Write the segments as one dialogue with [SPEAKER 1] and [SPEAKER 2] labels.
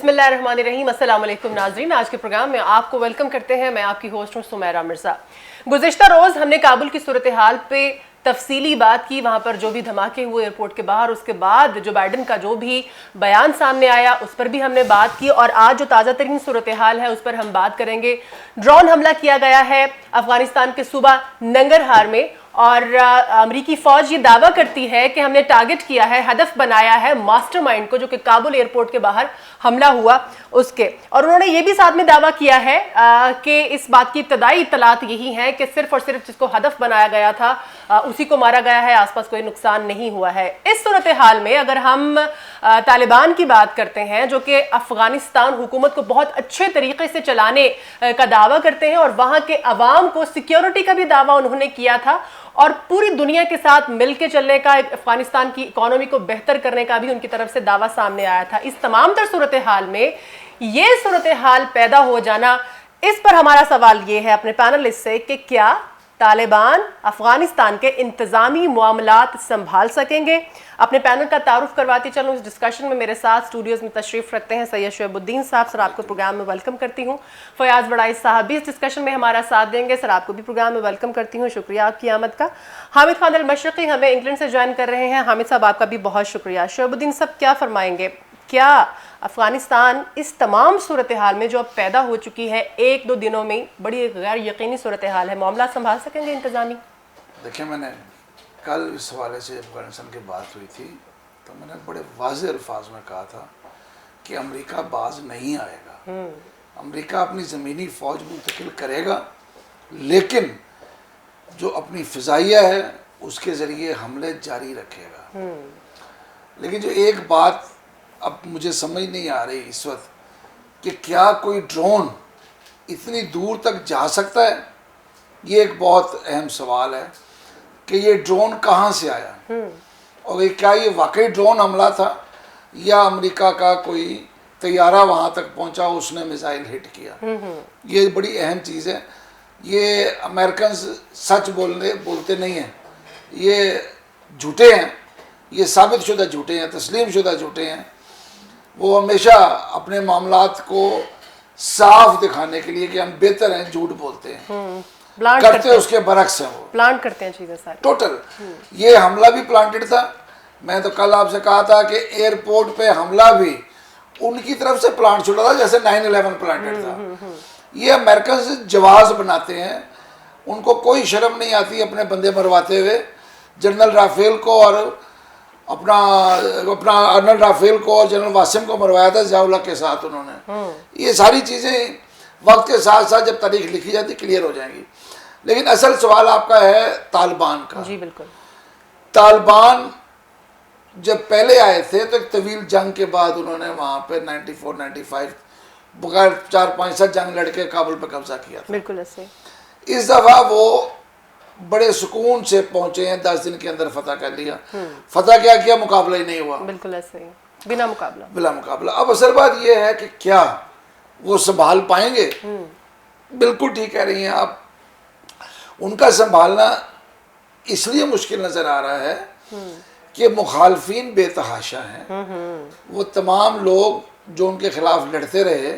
[SPEAKER 1] बिस्मिल्लाहिर्रहमानिर्रहीम। अस्सलाम वालेकुम नाज़रीन, आज के प्रोग्राम में आपको वेलकम करते हैं। मैं आपकी होस्ट हूँ सुमैरा मिर्ज़ा। गुज़िश्ता रोज़ हमने काबुल की सूरत हाल पे तफसीली बात की, वहाँ पर जो भी धमाके हुए एयरपोर्ट के बाहर, उसके बाद जो बाइडन का जो भी बयान सामने आया उस पर भी हमने बात की, और आज जो ताज़ा तरीन सूरत हाल है उस पर हम बात करेंगे। ड्रोन हमला किया गया है अफगानिस्तान के सूबा नंगरहार में, और अमरीकी फ़ौज ये दावा करती है कि हमने टारगेट किया है, हदफ बनाया है मास्टरमाइंड को, जो कि काबुल एयरपोर्ट के बाहर हमला हुआ उसके। और उन्होंने ये भी साथ में दावा किया है कि इस बात की इब्तदाई इत्तलात यही है कि सिर्फ और सिर्फ जिसको हदफ बनाया गया था उसी को मारा गया है, आसपास कोई नुकसान नहीं हुआ है। इस सूरत हाल में अगर हम तालिबान की बात करते हैं, जो कि अफगानिस्तान हुकूमत को बहुत अच्छे तरीके से चलाने का दावा करते हैं, और वहाँ के अवाम को सिक्योरिटी का भी दावा उन्होंने किया था, और पूरी दुनिया के साथ मिलकर चलने का, अफगानिस्तान की इकोनॉमी को बेहतर करने का भी उनकी तरफ से दावा सामने आया था। इस तमाम तर सूरत हाल में ये सूरत हाल पैदा हो जाना, इस पर हमारा सवाल ये है अपने पैनलिस्ट से कि क्या तालिबान अफगानिस्तान के इंतज़ामी मामलात संभाल सकेंगे। अपने पैनल का तारुफ करवाती चलूँ। इस डिस्कशन में मेरे साथ स्टूडियोज़ में तशरीफ़ रखते हैं सैयद शुएबुद्दीन साहब। सर, आपको प्रोग्राम में वेलकम करती हूँ। फयाज़ बड़ाई साहब भी इस डिस्कशन में हमारा साथ देंगे। सर, आपको भी प्रोग्राम में वेलकम करती हूँ, शुक्रिया आपकी आमद का। हामिद खान अल-मशरक़ी हमें इंग्लैंड से ज्वाइन कर रहे हैं। हामिद साहब, आपका भी बहुत शुक्रिया। शुएबुद्दीन साहब, क्या फरमाएंगे, क्या अफगानिस्तान इस तमाम सूरत हाल में जो अब पैदा हो चुकी है, एक दो दिनों में बड़ी गैर यकीनी सूरत हाल है, मामला संभाल सकेंगे इंतजामी?
[SPEAKER 2] देखिए, मैंने कल इस हवाले से अफगानिस्तान की बात हुई थी तो मैंने बड़े वाज़ेह अल्फाज में कहा था कि अमेरिका बाज नहीं आएगा। अमेरिका अपनी ज़मीनी फ़ौज मुंतकिल करेगा, लेकिन जो अपनी फ़िज़ाइया है उसके ज़रिए हमले जारी रखेगा। लेकिन जो एक बात अब मुझे समझ नहीं आ रही इस वक्त कि क्या कोई ड्रोन इतनी दूर तक जा सकता है, ये एक बहुत अहम सवाल है कि ये ड्रोन कहाँ से आया, और क्या ये वाकई ड्रोन हमला था या अमेरिका का कोई तैयारा वहाँ तक पहुँचा, उसने मिसाइल हिट किया। ये बड़ी अहम चीज़ है। ये अमेरिकन सच बोलते नहीं हैं, ये झूठे हैं, ये साबित शुदा झूठे हैं, तस्लीम शुदा झूठे हैं। वो हमेशा अपने मामलात को साफ दिखाने के लिए कि हम बेहतर हैं झूठ बोलते हैं, करते उसके बरक्स हैं, वो
[SPEAKER 1] प्लांट करते हैं चीज़ें सारी
[SPEAKER 2] टोटल। ये हमला भी प्लांटेड था। मैं तो कल आपसे कहा था कि एयरपोर्ट पे हमला भी उनकी तरफ से प्लांट छुड़ा था, जैसे 9/11 प्लांटेड था। ये अमेरिकन से जवाब बनाते हैं, उनको कोई शर्म नहीं आती अपने बंदे मरवाते हुए। जनरल राफेल को और अपना अर्नल राफेल को और जनरल वासिम को मरवाया था ज़िया-उल-हक के साथ उन्होंने। ये सारी चीज़ें वक्त के साथ साथ जब तारीख लिखी जाती क्लियर हो जाएंगी। लेकिन असल सवाल आपका है तालिबान का।
[SPEAKER 1] जी बिल्कुल।
[SPEAKER 2] तालिबान जब पहले आए थे तो एक तवील जंग के बाद उन्होंने वहाँ पे 94-95 बगैर 4-5 जंग लड़के काबुल पे कब्जा किया था।
[SPEAKER 1] बिल्कुल ऐसे।
[SPEAKER 2] इस दफ़ा वो बड़े सुकून से पहुंचे हैं, 10 दिन के अंदर फतह कर लिया। फतह क्या किया, मुकाबला ही नहीं हुआ।
[SPEAKER 1] बिल्कुल ऐसे ही, बिना मुकाबला।
[SPEAKER 2] अब असल बात यह है कि क्या वो संभाल पाएंगे। बिल्कुल ठीक कह रही हैं आप, उनका संभालना इसलिए मुश्किल नज़र आ रहा है कि मुखालफिन बेतहाशा हैं। वो तमाम लोग जो उनके खिलाफ लड़ते रहे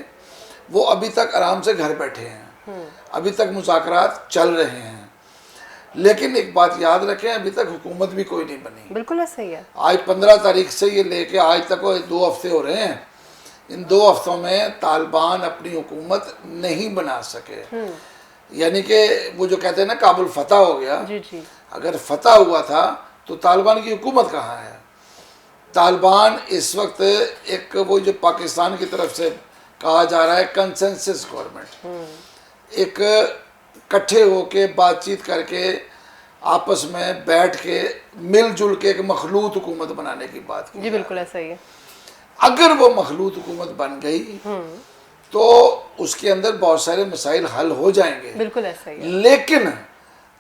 [SPEAKER 2] वो अभी तक आराम से घर बैठे हैं, अभी तक मुज़ाकरात चल रहे हैं। लेकिन एक बात याद रखें, अभी तक हुकूमत भी कोई नहीं बनी।
[SPEAKER 1] बिल्कुल ऐसा ही है।
[SPEAKER 2] आज 15 तारीख से ये लेके आज तक 2 हफ्ते हो रहे हैं। इन 2 हफ्तों में तालिबान अपनी हुकूमत नहीं बना सके। यानी कि वो जो कहते हैं ना काबुल फतह हो गया,
[SPEAKER 1] जी।
[SPEAKER 2] अगर फतह हुआ था तो तालिबान की हुकूमत कहाँ है। तालिबान इस वक्त एक वो जो पाकिस्तान की तरफ से कहा जा रहा है कंसेंसस गवर्नमेंट, एक इकट्ठे होके बातचीत करके आपस में बैठ के मिलजुल के एक मखलूत हुकूमत बनाने की बात की।
[SPEAKER 1] जी बिल्कुल ऐसा ही है।
[SPEAKER 2] अगर वो मखलूत हुकूमत बन गई तो उसके अंदर बहुत सारे मसाइल हल हो जाएंगे।
[SPEAKER 1] बिल्कुल ऐसा ही है।
[SPEAKER 2] लेकिन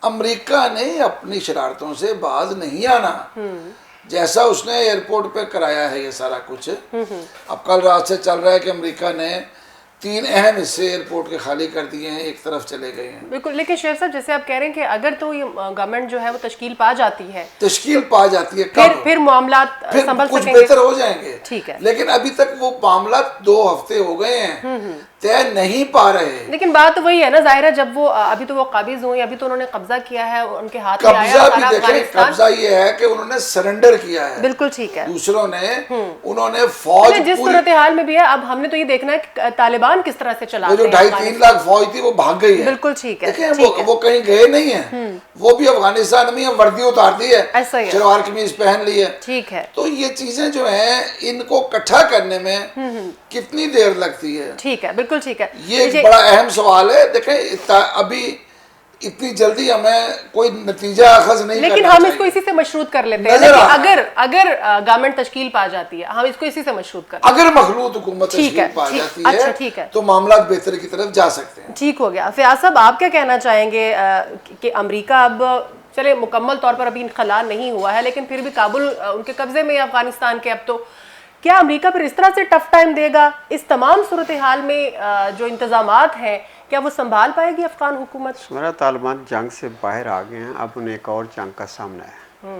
[SPEAKER 2] अमेरिका ने अपनी शरारतों से बाज नहीं आना। जैसा उसने एयरपोर्ट पे कराया है ये सारा कुछ, अब कल रात से चल रहा है कि अमेरिका ने 3 अहम हिस्से एयरपोर्ट के खाली कर दिए हैं, एक तरफ चले गए हैं।
[SPEAKER 1] बिल्कुल, लेकिन शेर साहब जैसे आप कह रहे हैं कि अगर तो ये गवर्नमेंट जो है वो तश्कील पा जाती है,
[SPEAKER 2] तश्कील पा जाती है, कब
[SPEAKER 1] फिर मामला
[SPEAKER 2] फिर
[SPEAKER 1] संभल
[SPEAKER 2] कुछ
[SPEAKER 1] सकेंगे।
[SPEAKER 2] बेहतर हो जाएंगे।
[SPEAKER 1] ठीक है।
[SPEAKER 2] लेकिन अभी तक वो मामला 2 हफ्ते हो गए हैं, तय नहीं पा रहे।
[SPEAKER 1] लेकिन बात तो वही है ना, जाहिर है जब वो अभी तो वो काबिज हुए, अभी तो उन्होंने कब्जा किया है, उनके हाथ में आया
[SPEAKER 2] कब्जा
[SPEAKER 1] सारा
[SPEAKER 2] भी देखें,
[SPEAKER 1] अफगानिस्तान।
[SPEAKER 2] कब्जा ये है कि उन्होंने सरेंडर किया है।
[SPEAKER 1] बिल्कुल ठीक है।
[SPEAKER 2] दूसरों ने उन्होंने फौज
[SPEAKER 1] जिस सूरत हाल में भी है, अब हमने तो ये देखना है कि तालिबान किस तरह से
[SPEAKER 2] वो
[SPEAKER 1] चलाते
[SPEAKER 2] जो
[SPEAKER 1] हैं
[SPEAKER 2] 2.5-3 लाख फौज थी वो भाग गई है।
[SPEAKER 1] बिल्कुल ठीक है।
[SPEAKER 2] देखें
[SPEAKER 1] ठीक है।
[SPEAKER 2] वो कहीं गए नहीं है, वो भी अफगानिस्तान में वर्दी उतार दी है,
[SPEAKER 1] ऐसा ही है।
[SPEAKER 2] शलवार कमीज पहन ली है।
[SPEAKER 1] ठीक है।
[SPEAKER 2] तो ये चीजें जो हैं इनको इकट्ठा करने में कितनी देर लगती है।
[SPEAKER 1] ठीक है, बिल्कुल ठीक है।
[SPEAKER 2] ये एक बड़ा अहम सवाल है। देखें अभी इतनी जल्दी हमें कोई नतीजा अखज नहीं
[SPEAKER 1] लेकिन
[SPEAKER 2] करना
[SPEAKER 1] हम
[SPEAKER 2] चाहिए।
[SPEAKER 1] इसको इसी से मशरूत कर लेते हैं।
[SPEAKER 2] नजर
[SPEAKER 1] लेकिन
[SPEAKER 2] आ रहा
[SPEAKER 1] अगर गवर्नमेंट तश्कील पा जाती है, हम इसको इसी से मशरूत कर,
[SPEAKER 2] अगर मखलूत हुकूमत
[SPEAKER 1] ठीक
[SPEAKER 2] तश्कील
[SPEAKER 1] है,
[SPEAKER 2] पा
[SPEAKER 1] ठीक,
[SPEAKER 2] जाती
[SPEAKER 1] अच्छा,
[SPEAKER 2] है
[SPEAKER 1] ठीक है।
[SPEAKER 2] तो मामला बेहतर की तरफ जा सकते हैं।
[SPEAKER 1] ठीक हो गया। फयाज साहब, आप क्या कहना चाहेंगे कि अमेरिका अब चले मुकम्मल तौर पर अभी इनखला नहीं हुआ है, लेकिन फिर भी काबुल उनके कब्जे में है अफगानिस्तान के। अब तो क्या अमेरिका फिर इस तरह से टफ टाइम देगा? इस तमाम सूरत हाल में जो इंतजामात हैं, क्या वो संभाल पाएगी अफगान हुकूमत?
[SPEAKER 3] मेरा तालिबान जंग से बाहर आ गए हैं, अब उन्हें एक और जंग का सामना है।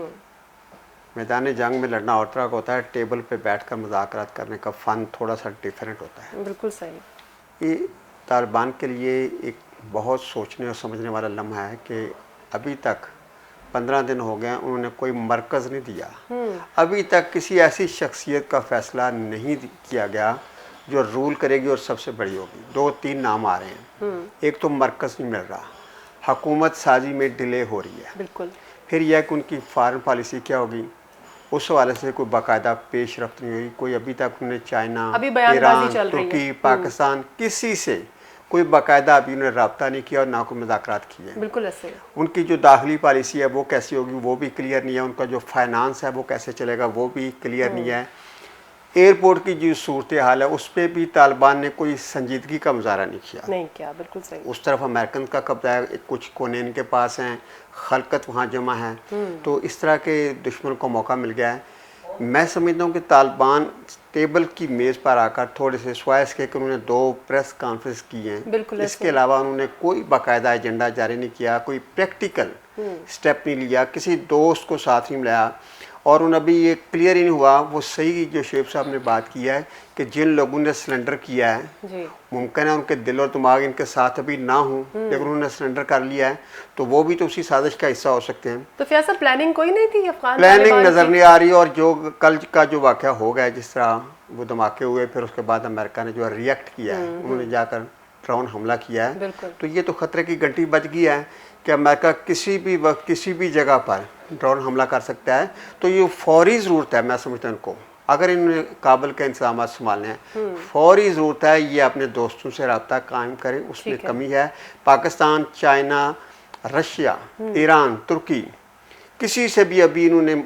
[SPEAKER 3] मैदान जंग में लड़ना और तरह का होता है, टेबल पे बैठकर मुज़ाकरात करने का फ़न थोड़ा सा डिफरेंट होता है।
[SPEAKER 1] बिल्कुल सही।
[SPEAKER 3] ये तालिबान के लिए एक बहुत सोचने और समझने वाला लम्हा है कि अभी तक 15 दिन हो गए उन्होंने कोई मरकज़ नहीं दिया। अभी तक किसी ऐसी शख्सियत का फैसला नहीं किया गया जो रूल करेगी और सबसे बड़ी होगी। 2-3 नाम आ रहे हैं। एक तो मरकज़ नहीं मिल रहा, हुकूमत साजी में डिले हो रही है।
[SPEAKER 1] बिल्कुल।
[SPEAKER 3] फिर यह कि उनकी फॉरेन पॉलिसी क्या होगी, उस हवाले से कोई बाकायदा पेश रफ्त नहीं हुई। कोई अभी तक उन्होंने चाइना,
[SPEAKER 1] अभी बयानबाजी
[SPEAKER 3] ईरान,
[SPEAKER 1] चल रही है।
[SPEAKER 3] तुर्की, पाकिस्तान किसी से कोई बाकायदा अभी उन्होंने रब्ता नहीं किया और ना कोई मुज़ाकरात किए।
[SPEAKER 1] बिल्कुल ऐसे।
[SPEAKER 3] उनकी जो दाखिली पॉलिसी है वो कैसी होगी वो भी क्लियर नहीं है। उनका जो फाइनेंस है वो कैसे चलेगा वो भी क्लियर नहीं है। एयरपोर्ट की जो सूरत हाल है उस पर भी तालिबान ने कोई संजीदगी का मुजाहरा नहीं किया।
[SPEAKER 1] बिल्कुल सही।
[SPEAKER 3] उस तरफ अमेरिकन का कब्जा है, कुछ कोने इनके पास हैं, खलकत वहाँ जमा है। तो इस तरह के दुश्मन को मौका मिल गया है। मैं समझता हूँ कि तालिबान टेबल की मेज़ पर आकर थोड़े से स्वाइस के उन्होंने 2 प्रेस कॉन्फ्रेंस की हैं। इसके अलावा उन्होंने कोई बाकायदा एजेंडा जारी नहीं किया, कोई प्रैक्टिकल स्टेप नहीं लिया, किसी दोस्त को साथ नहीं मिलाया। और उन अभी ये क्लियर ही नहीं हुआ, वो सही जो शेख साहब ने बात किया है कि जिन लोगों ने सरेंडर किया है मुमकिन है उनके दिल और दिमाग इनके साथ अभी ना हो, लेकिन उन्होंने सरेंडर कर लिया है, तो वो भी तो उसी साजिश का हिस्सा हो सकते हैं।
[SPEAKER 1] तो फिर प्लानिंग कोई नहीं थी अफगान?
[SPEAKER 3] प्लानिंग नज़र नहीं आ रही। और जो कल का जो वाक़या हो गया, जिस तरह वो धमाके हुए, फिर उसके बाद अमेरिका ने जो रिएक्ट किया है, उन्होंने जाकर ड्रोन हमला किया है, तो ये तो ख़तरे की घंटी बज गई है कि अमेरिका किसी भी वक्त किसी भी जगह पर ड्रोन हमला कर सकता है। तो ये फौरी ज़रूरत है, मैं समझता हूँ इनको, अगर इन्हें काबुल के इंतजाम संभालने हैं, फौरी ज़रूरत है ये अपने दोस्तों से रब्ता कायम करें। उसमें कमी है। पाकिस्तान, चाइना, रशिया, ईरान, तुर्की, किसी से भी अभी इन्होंने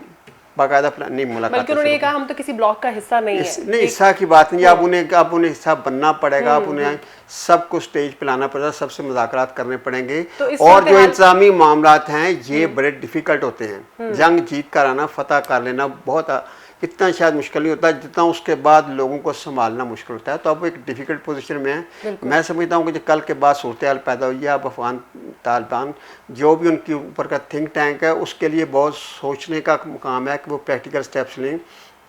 [SPEAKER 3] बाकायदा नहीं मुलाकात।
[SPEAKER 1] बल्कि उन्होंने कहा हम तो किसी ब्लॉक का हिस्सा नहीं है।
[SPEAKER 3] नहीं, हिस्सा की बात नहीं। अब उन्हें हिस्सा बनना पड़ेगा। अब उन्हें सबको स्टेज पे लाना पड़ेगा, सबसे मुज़ाकरात करने पड़ेंगे।
[SPEAKER 1] तो
[SPEAKER 3] और जो इंतजामी मामलात हैं ये बड़े डिफ़िकल्ट होते हैं। जंग जीत कर आना, फतह कर लेना बहुत इतना शायद मुश्किल नहीं होता जितना उसके बाद लोगों को संभालना मुश्किल होता है। तो अब एक डिफ़िकल्ट पोजीशन में है। मैं समझता हूँ कि जो कल के बाद सूरत हाल पैदा हुई है, अब अफगान तालिबान जो भी उनके ऊपर का थिंक टैंक है उसके लिए बहुत सोचने का मुकाम है कि वो प्रैक्टिकल स्टेप्स लें,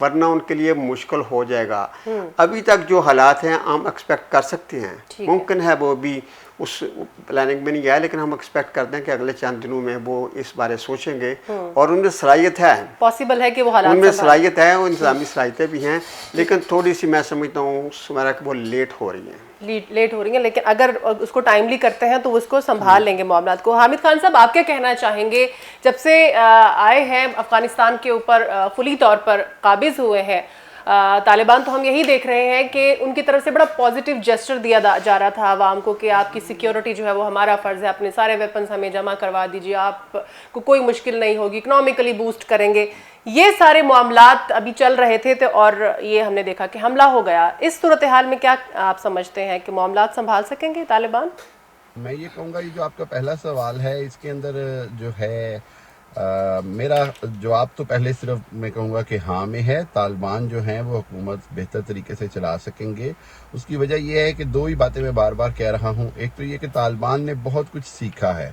[SPEAKER 3] वरना उनके लिए मुश्किल हो जाएगा। अभी तक जो हालात हैं हम एक्सपेक्ट कर सकते हैं, मुमकिन है वो भी उस प्लानिंग में नहीं गया, लेकिन हम एक्सपेक्ट करते हैं कि अगले चंद दिनों में वो इस बारे सोचेंगे। और उनमें सलाहियत है,
[SPEAKER 1] पॉसिबल है कि वो हालात
[SPEAKER 3] उनमें सलाहियत है, वो इंतजामी सलाहियतें भी हैं, लेकिन थोड़ी सी मैं समझता हूँ सुमेरा कि वो लेट हो रही हैं।
[SPEAKER 1] लेट हो रही है, लेकिन अगर उसको टाइमली करते हैं तो उसको संभाल लेंगे मामलात को। हामिद खान साहब, आप क्या कहना चाहेंगे? जब से आए हैं अफगानिस्तान के ऊपर फुली तौर पर काबिज हुए हैं तालिबान, तो हम यही देख रहे हैं कि उनकी तरफ से बड़ा पॉजिटिव जेस्चर दिया जा रहा था आवाम को कि आपकी सिक्योरिटी जो है वो हमारा फ़र्ज़ है, अपने सारे वेपन्स हमें जमा करवा दीजिए, आपको कोई मुश्किल नहीं होगी, इकनॉमिकली बूस्ट करेंगे। ये सारे मामलात अभी चल रहे थे तो और ये हमने देखा कि हमला हो गया। इस सूरत हाल में क्या आप समझते हैं कि मामलात संभाल सकेंगे तालिबान?
[SPEAKER 4] मैं ये कहूँगा, ये जो आपका पहला सवाल है इसके अंदर जो है मेरा जवाब तो पहले सिर्फ मैं कहूँगा कि हाँ में है। तालिबान जो हैं वो हुकूमत बेहतर तरीके से चला सकेंगे। उसकी वजह यह है कि दो ही बातें मैं बार बार कह रहा हूँ। एक तो ये कि तालिबान ने बहुत कुछ सीखा है,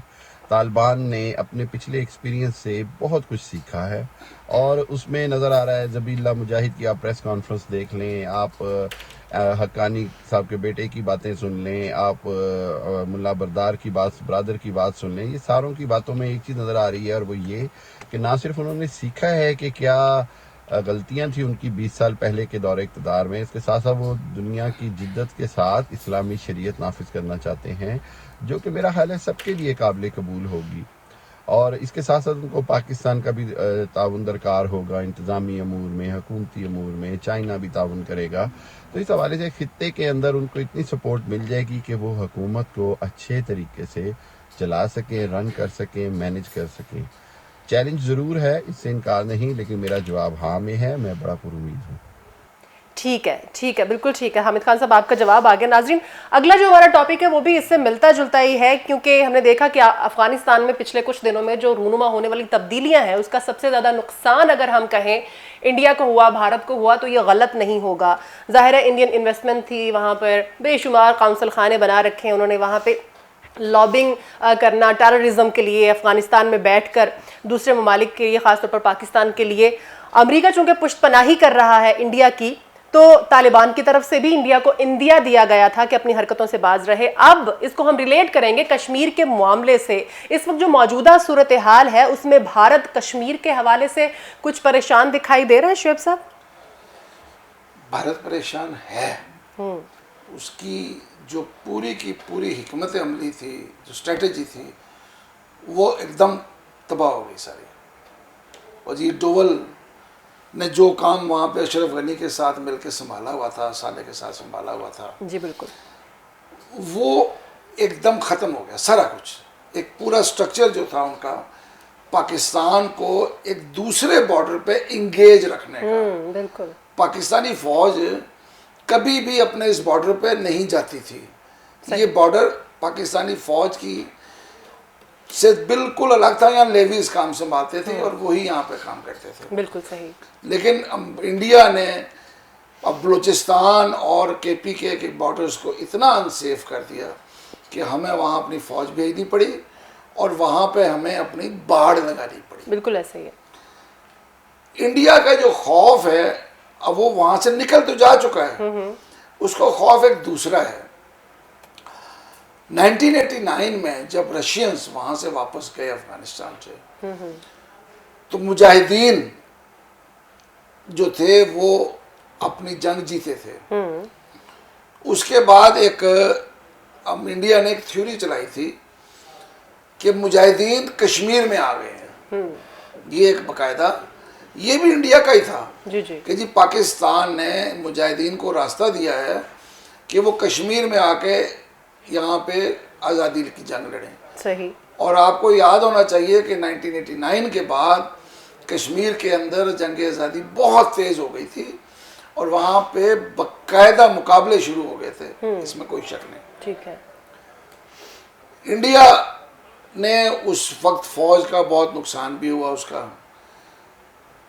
[SPEAKER 4] तालिबान ने अपने पिछले एक्सपीरियंस से बहुत कुछ सीखा है और उसमें नज़र आ रहा है। ज़बीहुल्लाह मुजाहिद की आप प्रेस कॉन्फ्रेंस देख लें, आप हक्कानी साहब के बेटे की बातें सुन लें, आप मुल्ला बरदर की बात सुन लें, ये सारों की बातों में एक चीज़ नज़र आ रही है और वो ये कि ना सिर्फ उन्होंने सीखा है कि क्या गलतियां थी उनकी 20 साल पहले के दौरे इक़्तिदार में, इसके साथ साथ वो दुनिया की जिद्दत के साथ इस्लामी शरीयत नाफिज करना चाहते हैं, जो कि मेरा ख्याल है सबके लिए काबिल कबूल होगी। और इसके साथ साथ उनको पाकिस्तान का भी ताउन दरकार होगा, इंतज़ामी अमूर में, हुकूमती अमूर में। चाइना भी ताउन करेगा। तो इस हवाले से खित्ते के अंदर उनको इतनी सपोर्ट मिल जाएगी कि वो हुकूमत को अच्छे तरीके से चला सकें, रन कर सकें, मैनेज कर सकें। चैलेंज ज़रूर है, इससे इनकार नहीं, लेकिन मेरा जवाब हाँ में है। मैं बड़ा पुरुमीद हूँ।
[SPEAKER 1] ठीक है, बिल्कुल ठीक है। हामिद खान साहब, आपका जवाब आ गया। नाजरीन, अगला जो हमारा टॉपिक है वो भी इससे मिलता जुलता ही है, क्योंकि हमने देखा कि अफगानिस्तान में पिछले कुछ दिनों में जो रूनुमा होने वाली तब्दीलियां हैं उसका सबसे ज़्यादा नुकसान अगर हम कहें इंडिया को हुआ, भारत को हुआ, तो ये गलत नहीं होगा। ज़ाहिर है इंडियन इन्वेस्टमेंट थी वहाँ पर, बेशुमार काउंसिल खाने बना रखे हैं उन्होंने वहाँ पर लॉबिंग करना टेररिज्म के लिए, अफगानिस्तान में बैठकर दूसरे ममालिक के लिए, ख़ासतौर पर पाकिस्तान के लिए। अमेरिका चूँकि पुष्टपनाही कर रहा है इंडिया की, तो तालिबान की तरफ से भी इंडिया को इंदिया दिया गया था कि अपनी हरकतों से बाज रहे। अब इसको हम रिलेट करेंगे कश्मीर के मामले से। इस वक्त जो मौजूदा सूरत हाल है उसमें भारत कश्मीर के हवाले से कुछ परेशान दिखाई दे रहा है। शुएब साहब,
[SPEAKER 2] भारत परेशान है। उसकी जो पूरी की पूरी हिकमत अमली थी, जो स्ट्रेटजी थी, वो एकदम तबाह हो गई सारी। और ये डोवल ने जो काम वहाँ पे अशरफ गनी के साथ मिलकर संभाला हुआ था, साले के साथ संभाला हुआ था,
[SPEAKER 1] जी बिल्कुल,
[SPEAKER 2] वो एकदम ख़त्म हो गया सारा कुछ। एक पूरा स्ट्रक्चर जो था उनका, पाकिस्तान को एक दूसरे बॉर्डर पे इंगेज रखने का।
[SPEAKER 1] बिल्कुल।
[SPEAKER 2] पाकिस्तानी फौज कभी भी अपने इस बॉर्डर पे नहीं जाती थी। ये बॉर्डर पाकिस्तानी फौज की से बिल्कुल अलग था। यहाँ लेवीज काम संभालते थे और वही यहाँ पे काम करते थे।
[SPEAKER 1] बिल्कुल सही।
[SPEAKER 2] लेकिन इंडिया ने अब बलूचिस्तान और KPK के बॉर्डर्स को इतना अनसेफ कर दिया कि हमें वहाँ अपनी फौज भेजनी पड़ी और वहाँ पे हमें अपनी बाड़ लगानी पड़ी।
[SPEAKER 1] बिल्कुल ऐसे ही है।
[SPEAKER 2] इंडिया का जो खौफ है, अब वो वहाँ से निकल तो जा चुका है, उसका खौफ एक दूसरा है। 1989 में जब रशियंस वहाँ से वापस गए अफगानिस्तान से, तो मुजाहिदीन जो थे वो अपनी जंग जीते थे। उसके बाद अब इंडिया ने एक थ्योरी चलाई थी कि मुजाहिदीन कश्मीर में आ गए हैं। ये एक बाकायदा, ये भी इंडिया का ही था कि जी पाकिस्तान ने मुजाहिदीन को रास्ता दिया है कि वो कश्मीर में आके यहाँ पे आज़ादी की जंग लड़ें।
[SPEAKER 1] सही। और
[SPEAKER 2] आपको याद होना चाहिए कि 1989 के बाद कश्मीर के अंदर जंग आज़ादी बहुत तेज़ हो गई थी और वहाँ पे बाकायदा मुकाबले शुरू हो गए थे, इसमें कोई शक नहीं।
[SPEAKER 1] ठीक है।
[SPEAKER 2] इंडिया ने उस वक्त फौज का बहुत नुकसान भी हुआ उसका।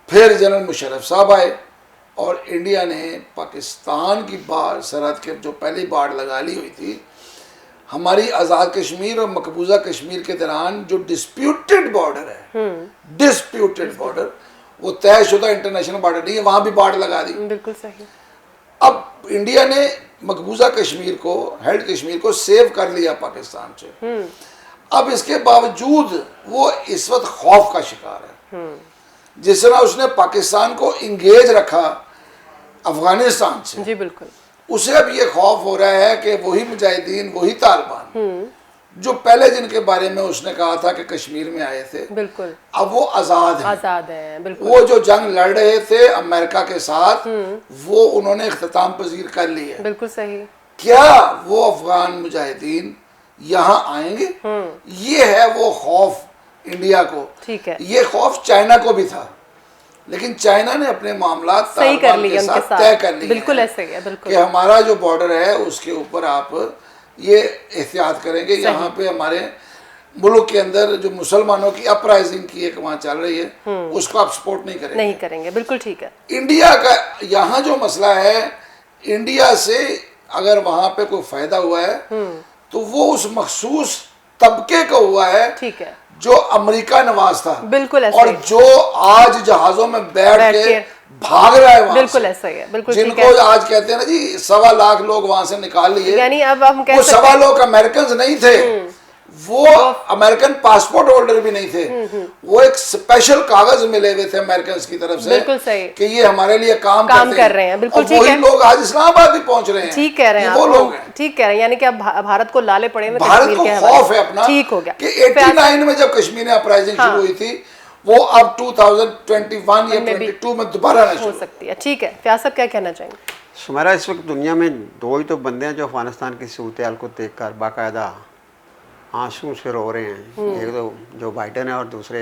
[SPEAKER 2] फिर जनरल मुशर्रफ साहब आए और इंडिया ने पाकिस्तान की सरहद के जो पहली बाड़ लगा ली हुई थी, हमारी आज़ाद कश्मीर और मकबूजा कश्मीर के दौरान जो डिस्प्यूटेड बॉर्डर है, डिस्प्यूटेड बॉर्डर, वो तयशुदा इंटरनेशनल बॉर्डर नहीं है, वहाँ भी बाड़ लगा दी।
[SPEAKER 1] बिल्कुल सही।
[SPEAKER 2] अब इंडिया ने मकबूजा कश्मीर को, हेल्ड कश्मीर को सेव कर लिया पाकिस्तान से। अब इसके बावजूद वो इस वक्त खौफ का शिकार है। जिस तरह उसने पाकिस्तान को इंगेज रखा अफगानिस्तान से,
[SPEAKER 1] जी बिल्कुल,
[SPEAKER 2] उसे अब ये खौफ हो रहा है कि वही मुजाहिदीन, वही तालिबान जो पहले जिनके बारे में उसने कहा था कि कश्मीर में आए थे,
[SPEAKER 1] बिल्कुल,
[SPEAKER 2] अब वो आज़ाद
[SPEAKER 1] हैं। बिल्कुल।
[SPEAKER 2] वो जो जंग लड़ रहे थे अमेरिका के साथ, वो उन्होंने इख्तिताम पजीर कर ली है।
[SPEAKER 1] बिल्कुल सही।
[SPEAKER 2] क्या वो अफगान मुजाहिदीन यहाँ आएंगे? ये है वो खौफ इंडिया को।
[SPEAKER 1] ठीक है।
[SPEAKER 2] ये खौफ चाइना को भी था, लेकिन चाइना ने अपने मामला
[SPEAKER 1] सही कर लिए,
[SPEAKER 2] उनके साथ तय कर लिए।
[SPEAKER 1] बिल्कुल ऐसे ही है। बिल्कुल
[SPEAKER 2] कि हमारा जो बॉर्डर है उसके ऊपर आप ये एहतियात करेंगे, यहाँ पे हमारे मुल्क के अंदर जो मुसलमानों की अपराइजिंग की एक वहाँ चल रही है, उसको आप सपोर्ट नहीं करेंगे।
[SPEAKER 1] नहीं करेंगे, बिल्कुल ठीक है।
[SPEAKER 2] इंडिया का यहाँ जो मसला है, इंडिया से अगर वहाँ पे कोई फायदा हुआ है तो वो उस मखसूस तबके का हुआ है,
[SPEAKER 1] ठीक है,
[SPEAKER 2] जो अमेरिका नवाज था,
[SPEAKER 1] बिल्कुल ऐसे
[SPEAKER 2] और
[SPEAKER 1] ही।
[SPEAKER 2] जो आज जहाजों में बैठ के भाग रहा है वहाँ
[SPEAKER 1] बिल्कुल
[SPEAKER 2] से।
[SPEAKER 1] ऐसा ही है, बिल्कुल ठीक
[SPEAKER 2] जिनको
[SPEAKER 1] है।
[SPEAKER 2] आज कहते हैं ना जी 1.25 लाख लोग वहां से निकाल लिए,
[SPEAKER 1] यानी अब हम कह
[SPEAKER 2] वो
[SPEAKER 1] सकते
[SPEAKER 2] 1.25 लाख अमेरिकन नहीं थे, वो अमेरिकन पासपोर्ट होल्डर भी नहीं थे, वो एक स्पेशल कागज मिले हुए थे अमेरिकन की तरफ से,
[SPEAKER 1] बिल्कुल सही,
[SPEAKER 2] कि ये हमारे लिए काम
[SPEAKER 1] कर रहे हैं, बिल्कुल
[SPEAKER 2] और
[SPEAKER 1] ठीक
[SPEAKER 2] वही
[SPEAKER 1] है।
[SPEAKER 2] लोग आज इस्लामाबाद भी पहुंच रहे हैं।
[SPEAKER 1] ठीक कह रहे हैं
[SPEAKER 2] ये वो
[SPEAKER 1] आप,
[SPEAKER 2] लोग हैं।
[SPEAKER 1] ठीक कह रहे हैं, यानी कि अब भारत को लाले पड़े हैं
[SPEAKER 2] भारत
[SPEAKER 1] कश्मीर
[SPEAKER 2] को
[SPEAKER 1] के हवाले
[SPEAKER 2] खौफ
[SPEAKER 1] से।
[SPEAKER 2] है अपना
[SPEAKER 1] ठीक हो गया
[SPEAKER 2] कि 89 में जब कश्मीर में अपराइजिंग शुरू हुई थी, वो अब 2021 या 22 में दोबारा
[SPEAKER 1] हो सकती है। ठीक है, फयाज साहब क्या कहना चाहेंगे?
[SPEAKER 3] सुमेरा, इस वक्त दुनिया में दो ही तो बंदे हैं जो अफगानिस्तान की सूरत को देखकर बाकायदा आंसू से रो रहे हैं। एक तो जो बाइडन है और दूसरे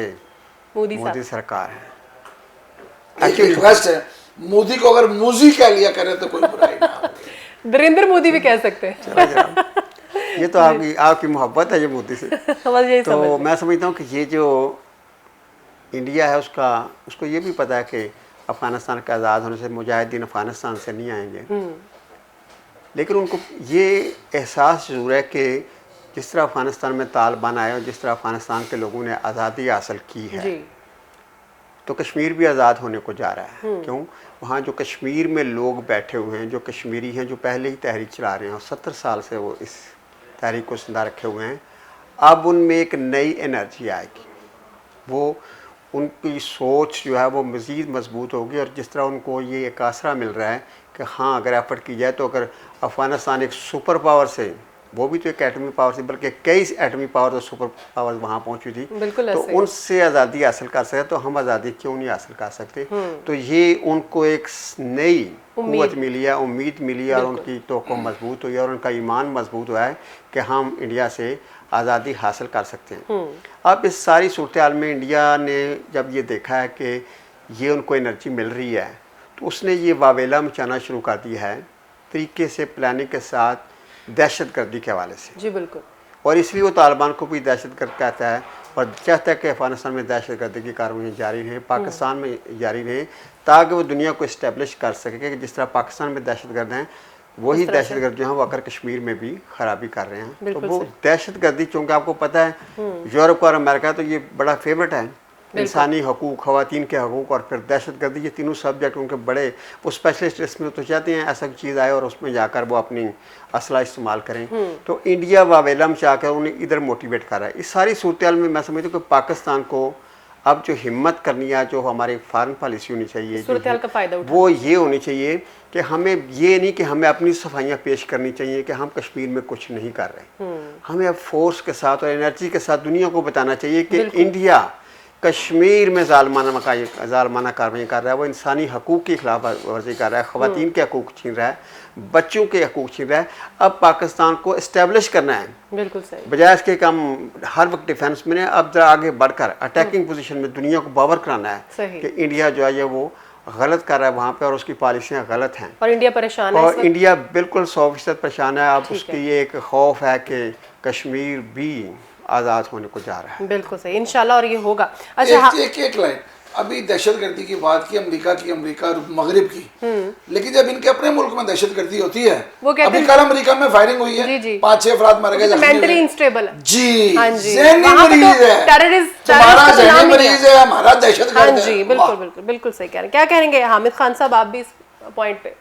[SPEAKER 3] मोदी सरकार है।
[SPEAKER 2] एक रिक्वेस्ट है, मोदी को अगर मूजी कह लिया करे तो कोई बुराई ना हो।
[SPEAKER 1] नरेंद्र मोदी भी कह सकते हैं।
[SPEAKER 3] ये तो आपकी मोहब्बत है ये मोदी से।
[SPEAKER 1] बस यही
[SPEAKER 3] तो मैं समझता हूँ कि ये जो इंडिया है उसको ये भी पता है कि अफगानिस्तान के आज़ाद होने से मुजाहिदीन अफगानिस्तान से नहीं आएंगे, लेकिन उनको ये एहसास ज़रूर है कि जिस तरह अफगानिस्तान में तालिबान आए और जिस तरह अफगानिस्तान के लोगों ने आज़ादी हासिल की है
[SPEAKER 1] जी।
[SPEAKER 3] तो कश्मीर भी आज़ाद होने को जा रहा है। क्यों? वहाँ जो कश्मीर में लोग बैठे हुए हैं, जो कश्मीरी हैं, जो पहले ही तहरीक चला रहे हैं और 70 साल से वो इस तहरीक को जिंदा रखे हुए हैं, अब उनमें एक नई एनर्जी आएगी। वो उनकी सोच जो है वो मज़ीद मजबूत होगी, और जिस तरह उनको ये एक आसरा मिल रहा है कि हाँ अगर एफर्ट की जाए तो अगर अफ़गानिस्तान एक सुपर पावर से, वो भी तो एक एटमी पावर से, बल्कि कई एटमी पावर तो सुपर पावर वहाँ पहुँची थी, तो उनसे आज़ादी हासिल कर सकते, तो हम आज़ादी क्यों नहीं हासिल कर सकते? तो ये उनको एक नई क़ुव्वत मिली है, उम्मीद मिली है, और उनकी तवक्को मजबूत हुई है और उनका ईमान मजबूत हुआ है कि हम इंडिया से आज़ादी हासिल कर सकते हैं। अब इस सारी सूरत हाल में इंडिया ने जब ये देखा है कि ये उनको एनर्जी मिल रही है, तो उसने ये वावेला मचाना शुरू कर दिया है तरीके से, प्लानिंग के साथ, दहशतगर्दी के हवाले से।
[SPEAKER 1] जी बिल्कुल।
[SPEAKER 3] और इसलिए वो तालिबान को भी दहशतगर्द कहता है और चाहता है कि अफगानिस्तान में दहशतगर्दी की कार्रवाई जारी रहे, पाकिस्तान में जारी रहे, ताकि वो दुनिया को इस्टेब्लिश कर सके कि जिस तरह पाकिस्तान में दहशतगर्द हैं, वही दहशतगर्द जो हैं वो आकर कश्मीर में भी खराबी कर रहे हैं। तो वो दहशतगर्दी, चूँकि आपको पता है यूरोप और अमेरिका तो ये बड़ा फेवरेट है, इंसानी हकूक़, ख़वातीन के हकूक़ और फिर दहशतगर्दी, ये तीनों सब्जेक्ट उनके बड़े, वो स्पेशलिस्ट इसमें तो चाहते हैं ऐसा चीज़ आए और उसमें जाकर वो अपनी असला इस्तेमाल करें। तो इंडिया वावेला में जाकर उन्हें इधर मोटिवेट कर रहा है। इस सारी सूरत में मैं समझता हूँ कि पाकिस्तान को अब जो हिम्मत करनी है, जो हमारी फॉरेन पॉलिसी होनी चाहिए,
[SPEAKER 1] का फ़ायदा
[SPEAKER 3] वो ये होनी चाहिए कि हमें ये नहीं कि हमें अपनी सफाइयाँ पेश करनी चाहिए कि हम कश्मीर में कुछ नहीं कर रहे। हमें अब फोर्स के साथ और एनर्जी के साथ दुनिया को बताना चाहिए कि इंडिया कश्मीर में ज़ालमाना कार्रवाई कर रहा है, वो इंसानी हकूक़ की खिलाफ वर्जी कर रहा है, ख़वातीन के हकूक़ छीन रहा है, बच्चों के हकूक़ छीन रहा है। अब पाकिस्तान को इस्टेब्लिश करना है,
[SPEAKER 1] बिल्कुल सही,
[SPEAKER 3] बजाय इसके कि हम हर वक्त डिफेंस में, अब जरा आगे बढ़कर अटैकिंग पोजीशन में दुनिया को बावर कराना है कि इंडिया जो है वो गलत कर रहा है वहाँ पे और उसकी पॉलिसियाँ गलत हैं
[SPEAKER 1] और इंडिया परेशान है।
[SPEAKER 3] और इंडिया बिल्कुल 100% परेशान है। अब उसकी ये एक खौफ है कि कश्मीर भी आज़ाद होने को जा रहा है।
[SPEAKER 1] बिल्कुल सही, इंशाल्लाह, और ये होगा। अच्छा,
[SPEAKER 2] एक लाइन, अभी दहशतगर्दी की बात की, अमेरिका और मगरिब की, लेकिन जब इनके अपने मुल्क में दहशतगर्दी होती है, वो कहते हैं, अभी कल अमेरिका में फायरिंग हुई है, 5-6 अफराद मारे गए,
[SPEAKER 1] मेंटली इंस्टेबल है
[SPEAKER 2] जी,
[SPEAKER 1] हाँ जी,
[SPEAKER 2] ज़हनी मरीज है,
[SPEAKER 1] तुम्हारा
[SPEAKER 2] ज़हनी मरीज है, हमारा दहशतगर्द है।
[SPEAKER 1] हाँ जी, बिल्कुल बिल्कुल बिल्कुल सही कह रहे हैं। क्या कहेंगे हामिद खान साहब आप भी इस पॉइंट पे?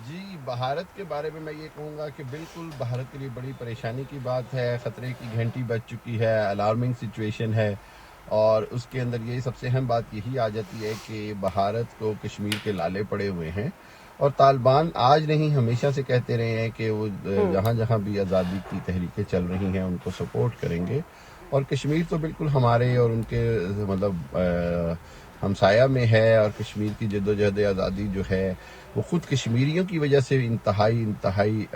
[SPEAKER 4] जी, भारत के बारे में मैं ये कहूँगा कि बिल्कुल भारत के लिए बड़ी परेशानी की बात है, ख़तरे की घंटी बज चुकी है, अलार्मिंग सिचुएशन है, और उसके अंदर ये सबसे अहम बात यही आ जाती है कि भारत को कश्मीर के लाले पड़े हुए हैं, और तालिबान आज नहीं हमेशा से कहते रहे हैं कि वो जहाँ जहाँ भी आज़ादी की तहरीकें चल रही हैं उनको सपोर्ट करेंगे, और कश्मीर तो बिल्कुल हमारे और उनके मतलब हमसाया में है, और कश्मीर की जद्दोजहद आज़ादी जो है वो ख़ुद कश्मीरियों की वजह से इंतहाई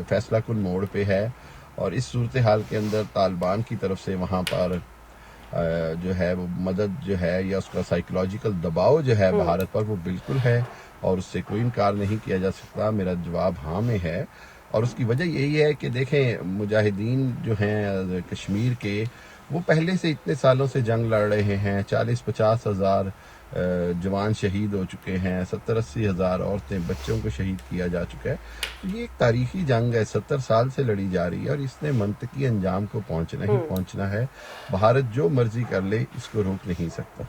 [SPEAKER 4] फैसला कुन मोड़ पे है, और इस सूरत हाल के अंदर तालिबान की तरफ से वहाँ पर जो है वो मदद जो है या उसका साइकोलॉजिकल दबाव जो है भारत पर वो बिल्कुल है, और उससे कोई इनकार नहीं किया जा सकता। मेरा जवाब हाँ में है, और उसकी वजह यही है कि देखें मुजाहिदीन जो हैं कश्मीर के, वो पहले से इतने सालों से जंग लड़ रहे हैं। 40-50 हज़ार जवान शहीद हो चुके हैं, 70-80 हज़ार औरतें बच्चों को शहीद किया जा चुका है। तो ये एक तारीखी जंग है, 70 साल से लड़ी जा रही है और इसने मंतकी अंजाम को पहुंचना ही पहुंचना है। भारत जो मर्जी कर ले, इसको रोक नहीं सकता।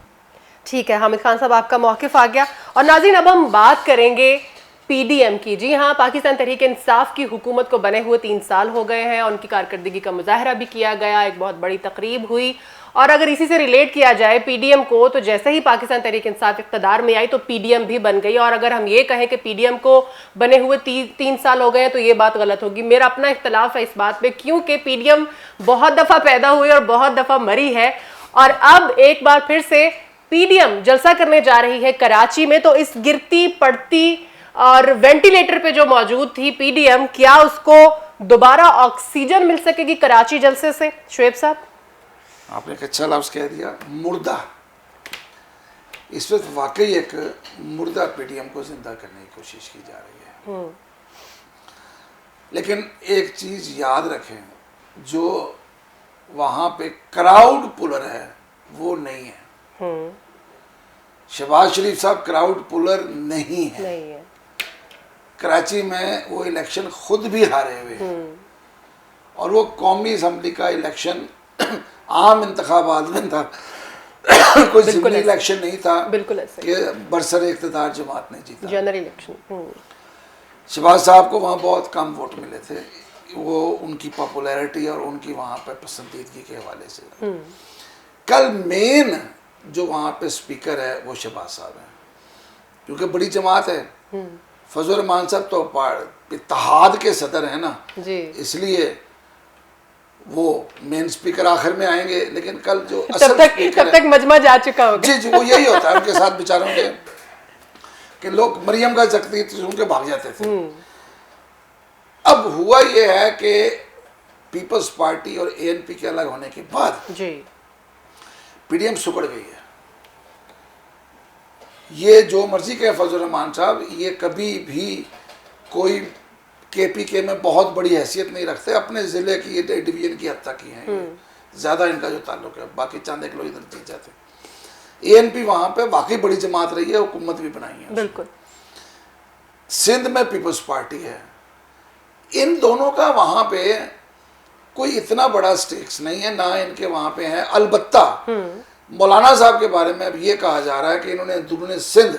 [SPEAKER 1] ठीक है हामिद खान साहब, आपका मौक़िफ़ आ गया। और नाज़रीन, अब हम बात करेंगे पीडीएम की। जी हाँ, पाकिस्तान तहरीक इंसाफ की हुकूमत को बने हुए 3 साल हो गए हैं और उनकी कारकर्दगी का मुजाहरा भी किया गया, एक बहुत बड़ी तकरीब हुई। और अगर इसी से रिलेट किया जाए पीडीएम को, तो जैसे ही पाकिस्तान तहरीक इंसाफ इक़्तिदार में आई तो पीडीएम भी बन गई। और अगर हम ये कहें कि पीडीएम को बने हुए 3 साल हो गए हैं तो ये बात गलत होगी। मेरा अपना इख्तलाफ है इस बात पे, क्योंकि पीडीएम बहुत दफ़ा पैदा हुई और बहुत दफ़ा मरी है और अब एक बार फिर से पीडीएम जलसा करने जा रही है कराची में। तो इस गिरती पड़ती और वेंटिलेटर पे जो मौजूद थी पीडीएम, क्या उसको दोबारा ऑक्सीजन मिल सकेगी कराची जलसे से? शुएब साहब,
[SPEAKER 2] आपने एक अच्छा लफ्ज़ कह दिया, मुर्दा। इस वक्त वाकई एक मुर्दा पीडीएम को जिंदा करने की कोशिश की जा रही है। लेकिन एक चीज़ याद रखें, जो वहाँ पे क्राउड पुलर है वो नहीं है। शहबाज शरीफ साहब क्राउड पुलर नहीं है। कराची में वो इलेक्शन खुद भी हारे हुए हैं और वो कौमी असम्बली का इलेक्शन आम इंतखाबात में था, कोई ज़िमनी इलेक्शन नहीं था।
[SPEAKER 1] बिल्कुल ऐसे
[SPEAKER 2] कि बरसर इक़्तिदार जमात ने जीता।
[SPEAKER 1] General election.
[SPEAKER 2] शहबाज साहब को वहाँ बहुत कम वोट मिले थे, वो उनकी पॉपुलैरिटी और उनकी वहाँ पे पसंदीदगी के हवाले से। कल मेन जो वहाँ पे स्पीकर है वो शहबाज साहब हैं, क्योंकि बड़ी जमात है। फजल रहमान साहब तो इत्तेहाद के सदर है ना
[SPEAKER 1] जी,
[SPEAKER 2] इसलिए वो मेन स्पीकर आखिर में आएंगे। लेकिन कल जो
[SPEAKER 1] तब तक मजमा जा चुका होगा।
[SPEAKER 2] जी जी, वो यही होता है उनके साथ बेचारों के, कि लोग मरियम का जख्ती सुन के भाग जाते थे। अब हुआ ये है कि पीपल्स पार्टी और एएनपी के अलग होने के बाद
[SPEAKER 1] जी
[SPEAKER 2] पीडीएम सुकड़ गई है। ये जो मर्जी कहे फजल रहमान साहब, ये कभी भी कोई केपीके में बहुत बड़ी हैसियत नहीं रखते। अपने ज़िले की ये डिवीजन की हद तक ही हैं, ज़्यादा इनका जो ताल्लुक है, बाकी चंद एक लोग इधर जीत जाते। एएनपी वहाँ पे वाकई बड़ी जमात रही है, हुकूमत भी बनाई है।
[SPEAKER 1] बिल्कुल।
[SPEAKER 2] सिंध में पीपल्स पार्टी है। इन दोनों का वहाँ पे कोई इतना बड़ा स्टेक्स नहीं है, ना इनके वहाँ पे है। अलबत्ता मौलाना साहब के बारे में अब ये कहा जा रहा है कि इन्होंने अंदरूनी सिंध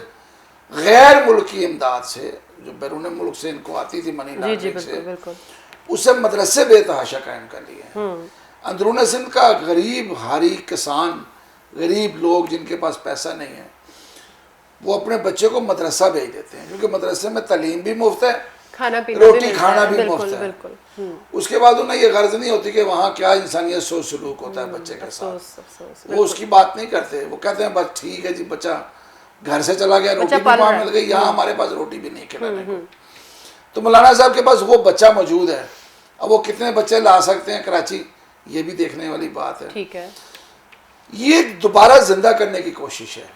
[SPEAKER 2] गैर मुल्की इमदाद से, जो बैरून मुल्क से इनको आती थी मनी लॉन्ड्रिंग से, उससे मदरसे बेतहाशा कायम कर लिए हैं। अंदरूनी सिंध का गरीब हारी किसान, गरीब लोग जिनके पास पैसा नहीं है, वो अपने बच्चे को मदरसा भेज देते हैं, क्योंकि मदरसे में तालीम भी मुफ्त है,
[SPEAKER 1] खाना पीना
[SPEAKER 2] रोटी खाना भी मुफ्त है।
[SPEAKER 1] बिल्कुल।
[SPEAKER 2] उसके बाद उन्हें ये गर्ज नहीं होती कि वहाँ क्या इंसानियत सोच सलूक होता है बच्चे के साथ, वो उसकी बात नहीं करते। वो कहते हैं बस ठीक है जी, बच्चा घर से चला गया, रोटी भी वहाँ मिल गई, यहाँ हमारे पास रोटी भी नहीं खिलाने को। तो मौलाना साहब के पास वो बच्चा मौजूद है। अब वो कितने बच्चे ला सकते हैं कराची, ये भी देखने वाली बात है।
[SPEAKER 1] ठीक है,
[SPEAKER 2] ये दोबारा जिंदा करने की कोशिश है,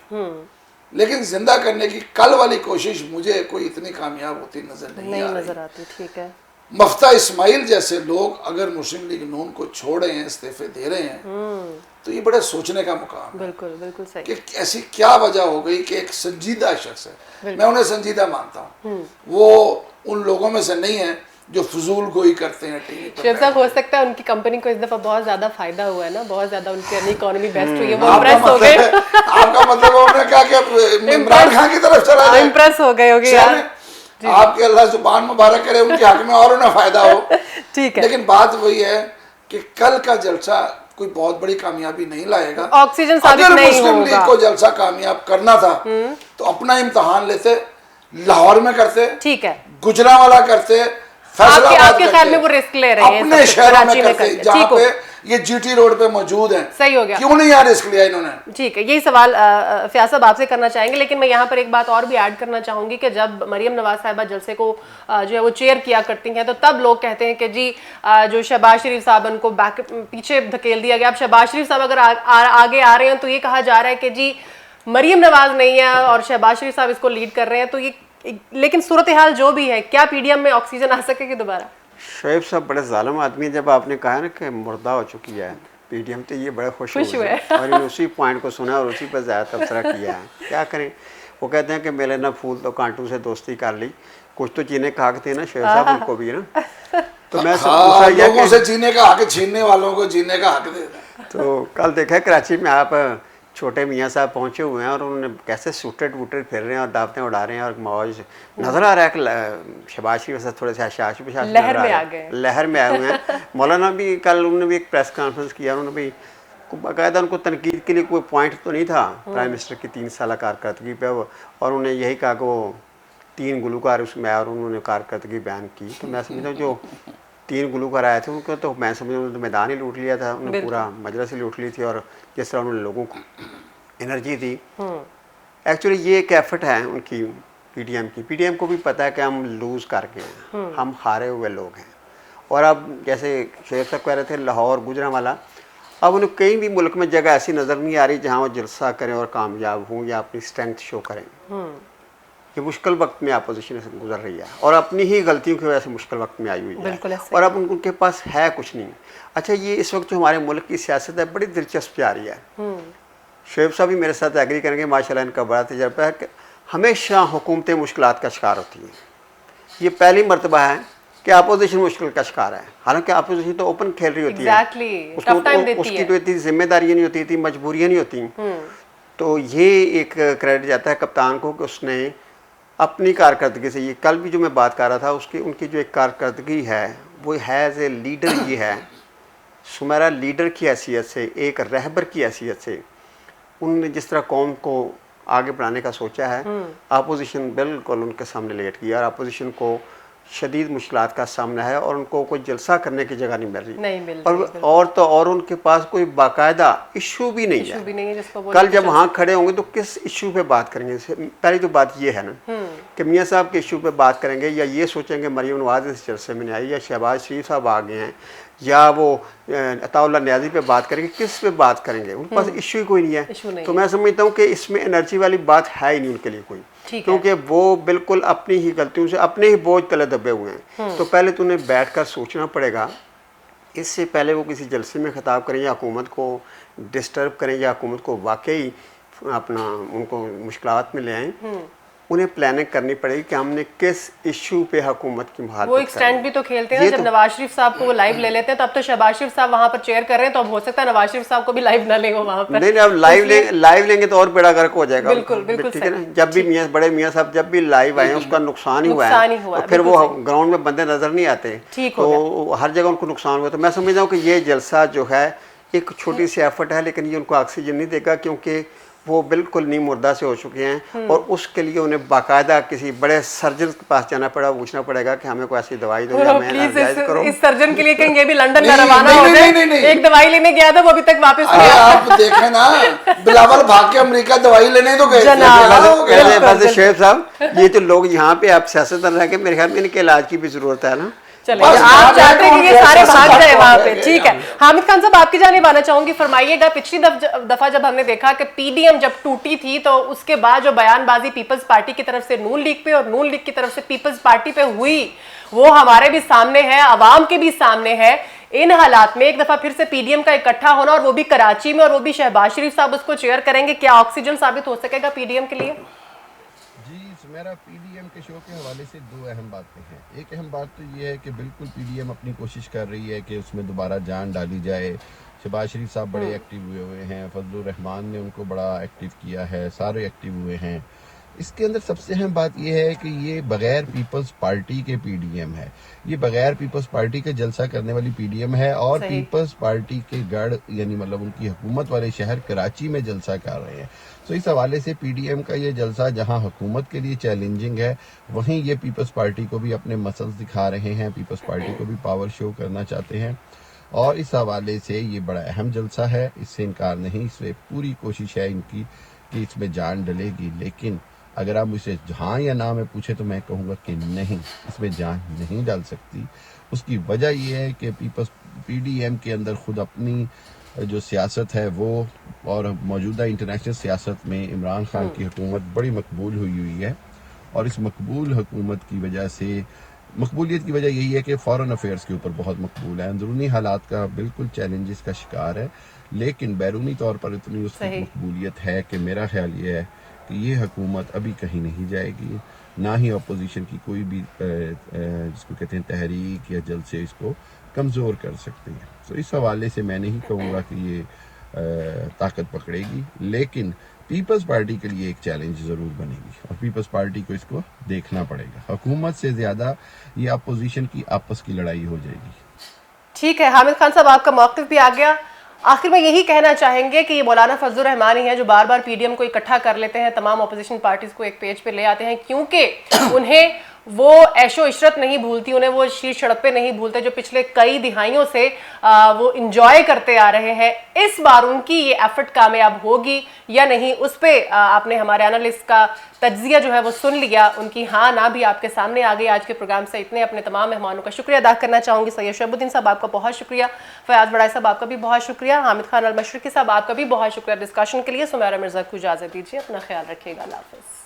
[SPEAKER 2] लेकिन जिंदा करने की कल वाली कोशिश मुझे कोई इतनी कामयाब होती नजर नहीं
[SPEAKER 1] आती। ठीक है,
[SPEAKER 2] मफ्ता इस्माइल जैसे लोग अगर मुस्लिम लीग नून को छोड़ रहे हैं, इस्तीफे दे रहे हैं, तो ये बड़े सोचने का मुकाम है।
[SPEAKER 1] बिल्कुल बिल्कुल सही।
[SPEAKER 2] कि ऐसी क्या वजह हो गई कि एक संजीदा शख्स है, मैं उन्हें संजीदा मानता हूँ, वो उन लोगों में से नहीं है जो फजूल गोई करते हैं टीवी पर।
[SPEAKER 1] शेफ साहब, हो सकता है उनकी कंपनी को इस दफा बहुत ज्यादा फायदा हुआ है ना, बहुत ज्यादा उनकी अर्निंग इकोनॉमी बेस्ट हुई है, वो इम्प्रेस हो गए।
[SPEAKER 2] आपका मतलब उन्होंने कहा कि इमरान खान की तरफ चला जाए,
[SPEAKER 1] इम्प्रेस हो गए होगे यार।
[SPEAKER 2] आपके अल्लाह जुबान मुबारक करे उनके हक में और उन्हें फायदा हो।
[SPEAKER 1] ठीक है,
[SPEAKER 2] लेकिन बात वही है कि कल का जलसा कोई बहुत बड़ी कामयाबी नहीं लाएगा।
[SPEAKER 1] ऑक्सीजन साबित नहीं होगा।
[SPEAKER 2] मुस्लिम लीग को जलसा कामयाब करना था तो अपना इम्तहान लेते, लाहौर में करते,
[SPEAKER 1] ठीक है,
[SPEAKER 2] गुजरांवाला करते,
[SPEAKER 1] आपके ख्याल में वो रिस्क ले रहे हैं
[SPEAKER 2] अपने शहरों में करते, जहाँ पे ये जीटी रोड पे मौजूद हैं।
[SPEAKER 1] सही हो गया,
[SPEAKER 2] क्यों नहीं यार रिस्क लिया इन्होंने?
[SPEAKER 1] ठीक है, यही सवाल फयाज साहब आपसे करना चाहेंगे, लेकिन मैं यहाँ पर एक बात और भी ऐड करना चाहूंगी कि जब मरियम नवाज साहिबा जलसे को जो है वो चेयर किया करती हैं, तो तब लोग कहते हैं कि जी जो शहबाज शरीफ साहब उनको पीछे धकेल दिया गया। अब शहबाज शरीफ साहब अगर आगे आ रहे हैं तो ये कहा जा रहा है कि जी मरियम नवाज नहीं है और शहबाज शरीफ साहब इसको लीड कर रहे हैं, तो ये लेकिन सूरत हाल जो भी है, क्या पीडीएम में ऑक्सीजन आ सकेगी दोबारा?
[SPEAKER 3] शोएब साहब बड़े जालिम आदमी हैं। जब आपने कहा ना कि मुर्दा हो चुकी है पीडीएम, तो ये बड़े खुश हुए और इन्होंने उसी पॉइंट को सुना और उसी पर ज़्यादा तबसरा किया है। क्या करें, वो कहते हैं कि मेरे ना फूल तो कांटों से दोस्ती कर ली, कुछ तो चीने का हक थे ना शोएब साहब, उनको भी ना। तो मैं
[SPEAKER 2] लोगों से जीने का हक छीनने वालों को जीने का हक देना।
[SPEAKER 3] तो कल देखा कराची में आप छोटे मियाँ साहब पहुँचे हुए हैं और उन्होंने कैसे सूटेड वूटेड फिर रहे हैं और दावतें उड़ा रहे हैं और मौज नज़र आ रहा है कि शहबाज शरीफ से थोड़े से हशाश
[SPEAKER 1] लहर में आ गए,
[SPEAKER 3] लहर में आए हुए हैं। मौलाना भी कल उन्होंने भी एक प्रेस कॉन्फ्रेंस किया, उन्होंने भी बाकायदा उनको तनकीद के लिए कोई पॉइंट तो नहीं था प्राइम मिनिस्टर की 3 साल कारकर्दगी पे, और उन्होंने यही कहा कि वो 3 गुलूकार उसमें आए और उन्होंने कारकर्दगी बयान की। तो मैं समझता हूँ जो 3 गुलूकार आए थे उनको तो मैं समझ उन्होंने मैदान ही लूट लिया था, उन्होंने पूरा मजलिस ही लूट ली थी और जिस तरह उन्होंने लोगों को एनर्जी दी। एक्चुअली ये एक एफर्ट है उनकी पीडीएम की। पीडीएम को भी पता है कि हम लूज़ कर गए हैं, हम हारे हुए लोग हैं। और अब जैसे शेख साहब कह रहे थे लाहौर गुजरांवाला, अब उन्हें कहीं भी मुल्क में जगह ऐसी नज़र नहीं आ रही जहाँ वो जलसा करें और कामयाब हों या अपनी स्ट्रेंथ शो करें। ये मुश्किल वक्त में अपोजिशन से गुजर रही है और अपनी ही गलतियों की वजह से मुश्किल वक्त में आई हुई है और अब उनके पास है कुछ नहीं। अच्छा, ये इस वक्त जो हमारे मुल्क की सियासत है बड़ी दिलचस्प जा रही है। शोएब साहब भी मेरे साथ एग्री करेंगे, माशाल्लाह इनका बड़ा तजर्बा है कि हमेशा हुकूमतें मुश्किलात का शिकार होती हैं। ये पहली मरतबा है कि अपोजिशन मुश्किल का शिकार है, हालांकि अपोजिशन तो ओपन खेल रही होती है, उसकी तो इतनी जिम्मेदारियाँ नहीं होती, इतनी मजबूरियाँ नहीं होती। तो ये एक क्रेडिट जाता है कप्तान को कि उसने अपनी कारकर्दगी से, ये कल भी जो मैं बात कर रहा था उसकी उनकी जो एक कारकर्दगी है वो है एज ए लीडर, ये है सुमेरा लीडर की हैसियत से, एक रहबर की हैसियत से उन्होंने जिस तरह कौम को आगे बढ़ाने का सोचा है, अपोजिशन बिल्कुल उनके सामने लेट किया और अपोजिशन को शदीद मुश्किलात का सामना है और उनको कोई जलसा करने की जगह नहीं मिल रही और उनके पास कोई बाकायदा इशू भी नहीं है। कल जब वहाँ खड़े होंगे तो किस इशू पे बात करेंगे? पहली तो बात ये है ना कि मियाँ साहब के इशू पे बात करेंगे या ये सोचेंगे मरियम नवाज इस जलसे में नहीं आई या शहबाज शरीफ साहब आ गए हैं या वो अताउल्लाह न्याजी पे बात करेंगे, किस पे बात करेंगे? उनके पास इशू ही कोई नहीं है। तो मैं समझता हूँ कि इसमें एनर्जी वाली बात है ही नहीं उनके लिए कोई, क्योंकि वो बिल्कुल अपनी ही गलतियों से अपने ही बोझ तले दबे हुए हैं। तो पहले तो उन्हें बैठकर सोचना पड़ेगा, इससे पहले वो किसी जलसे में खिताब करें या हुकूमत को डिस्टर्ब करें या हुकूमत को वाकई अपना उनको मुश्किलात में ले आएँ, उन्हें प्लानिंग करनी पड़ेगी कि हमने किस इशू पे हुकूमत की मुखालफत
[SPEAKER 1] वो एक स्टैंड भी तो खेलते हैं ना, जब नवाज शरीफ साहब को वो लाइव ले लेते हैं तो अब तो शहबाज शरीफ साहब वहां पर चेयर कर रहे हैं, तो अब हो सकता है नवाज शरीफ साहब को भी लाइव ना लेंगे वहां पर।
[SPEAKER 3] नहीं, अब लाइव लेंगे तो और बेड़ा गर्क हो जाएगा।
[SPEAKER 1] बिल्कुल
[SPEAKER 3] ठीक है ना। जब भी बड़े मियाँ साहब जब भी लाइव आए उसका नुकसान ही हुआ है, फिर वो ग्राउंड में बंदे नजर नहीं आते, तो हर जगह उनको नुकसान हुआ। तो मैं समझता हूँ कि ये जलसा जो है एक छोटी सी एफर्ट है, लेकिन ये उनको ऑक्सीजन नहीं देगा क्योंकि वो बिल्कुल नींद मुर्दा से हो चुके हैं और उसके लिए उन्हें बाकायदा किसी बड़े सर्जन के पास जाना पड़ा, पूछना पड़ेगा कि हमें कोई ऐसी दवाई दो या मैं करो।
[SPEAKER 1] इस सर्जन के लिए कहेंगे भी लंदन में रवाना हो गए, एक दवाई लेने गया था वो अभी तक वापस नहीं आया।
[SPEAKER 2] आप देखें ना, बिलावल भाग के अमेरिका दवाई लेने तो गए।
[SPEAKER 3] शेख साहब, ये तो लोग यहाँ पे आप सियासतदान रह के मेरे ख्याल में इनके इलाज की भी जरूरत है ना।
[SPEAKER 1] चलिए, आप चाहते हैं कि ये सारे भाग जाए वहां पे, ठीक है। हामिद खान साहब, आपकी जानिब आना चाहूंगी, फरमाइएगा पिछली दफा जब हमने देखा कि पीडीएम जब टूटी थी तो उसके बाद जो बयानबाजी पीपल्स पार्टी की तरफ से नून लीग पे और नून लीग की तरफ से पीपल्स पार्टी पे हुई, वो हमारे भी सामने है, अवाम के भी सामने है। इन हालात में एक दफा फिर से पीडीएम का इकट्ठा होना और वो भी कराची में और वो भी शहबाज शरीफ साहब उसको चेयर करेंगे, क्या ऑक्सीजन साबित हो सकेगा पीडीएम के लिए?
[SPEAKER 4] मेरा पीडीएम के शो के हवाले से 2 अहम बातें हैं। एक अहम बात तो ये है कि बिल्कुल पीडीएम अपनी कोशिश कर रही है कि उसमें दोबारा जान डाली जाए। शहबाज शरीफ साहब बड़े एक्टिव हुए हैं, फजलुर रहमान ने उनको बड़ा एक्टिव किया है, सारे एक्टिव हुए हैं। इसके अंदर सबसे अहम बात यह है कि ये बगैर पीपल्स पार्टी के पीडीएम है, ये बगैर पीपल्स पार्टी के जलसा करने वाली पीडीएम है और पीपल्स पार्टी के गढ़ यानी मतलब उनकी हुकूमत वाले शहर कराची में जलसा कर रहे हैं। तो इस हवाले से पीडीएम का ये जलसा जहां हुकूमत के लिए चैलेंजिंग है, वहीं ये पीपल्स पार्टी को भी अपने मसल्स दिखा रहे हैं, पीपल्स पार्टी को भी पावर शो करना चाहते हैं और इस हवाले से ये बड़ा अहम जलसा है, इससे इनकार नहीं। इसमें पूरी कोशिश है इनकी कि इसमें जान डलेगी, लेकिन अगर आप मुझसे हाँ या ना में पूछे तो मैं कहूँगा कि नहीं, इसमें जान नहीं डाल सकती। उसकी वजह यह है कि पीडीएम के अंदर खुद अपनी जो सियासत है वो और मौजूदा इंटरनेशनल सियासत में इमरान खान की हुकूमत बड़ी मकबूल हुई है और इस मकबूल हुकूमत की वजह से, मकबूलियत की वजह यही है कि फॉरेन अफेयर्स के ऊपर बहुत मकबूल है, अंदरूनी हालात का बिल्कुल चैलेंजेस का शिकार है, लेकिन बैरूनी तौर पर इतनी उसकी मकबूलियत है कि मेरा ख्याल ये है कि ये हुकूमत अभी कहीं नहीं जाएगी, ना ही अपोजिशन की कोई भी जिसको कहते हैं तहरीक या जलसे इसको कमज़ोर कर सकते हैं। तो इस हवाले से मैं नहीं कहूँगा कि ये ताकत पकड़ेगी, लेकिन पीपल्स पार्टी के लिए एक चैलेंज ज़रूर बनेगी और पीपल्स पार्टी को इसको देखना पड़ेगा। हुकूमत से ज़्यादा ये अपोजिशन की आपस की लड़ाई हो जाएगी।
[SPEAKER 1] ठीक है हामिद खान साहब, आपका मौक़िफ़ भी आ गया। आखिर में यही कहना चाहेंगे कि ये मौलाना फजलुर रहमान ही हैं जो बार बार पीडीएम को इकट्ठा कर लेते हैं, तमाम अपोजिशन पार्टीज़ को एक पेज पे ले आते हैं, क्योंकि उन्हें वो ऐशो इशरत नहीं भूलती, उन्हें वो शीर शड़प्पे नहीं भूलते जो पिछले कई दिहाइयों से वो इंजॉय करते आ रहे हैं। इस बार उनकी ये एफर्ट कामयाब होगी या नहीं, उस पर आपने हमारे एनालिस्ट का तज्जिया जो है वो सुन लिया, उनकी हाँ ना भी आपके सामने आ गई। आज के प्रोग्राम से इतने अपने तमाम मेहमानों का शुक्रिया अदा करना चाहूँगी। सैयद शहबुद्दीन साहब आपका बहुत शुक्रिया, फयाज बड़ाई साहब आपका भी बहुत शुक्रिया, हामिद खान अल मशरिकी साहब आपका भी बहुत शुक्रिया डिस्कशन के लिए। सुमेरा मिर्ज़ा को इजाज़त दीजिए, अपना ख्याल रखिएगा, अल्लाह हाफ़िज़।